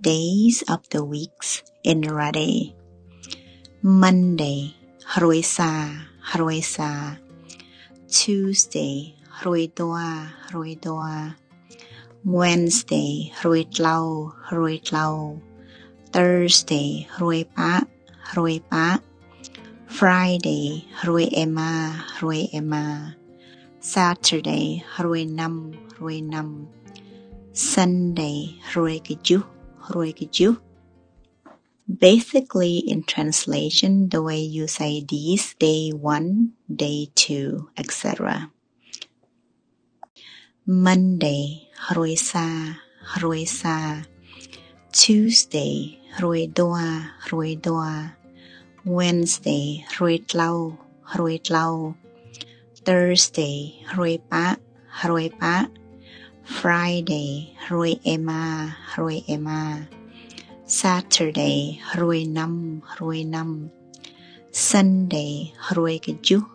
Days of the weeks in a day. Monday, Hruisa. Tuesday, Hruidua. Wednesday, Hruitlau. Thursday, Hruipa. Friday, Hruema. Saturday, Hruinam. Sunday, Hruikiju. Basically, in translation, the way you say these, day 1, day 2, etc. Monday, Hruisa. Tuesday, Hruidua. Wednesday, Hruitlau. Thursday, Hruipa. Friday, Hruema. Saturday, Hruinam. Sunday, Hruikiju.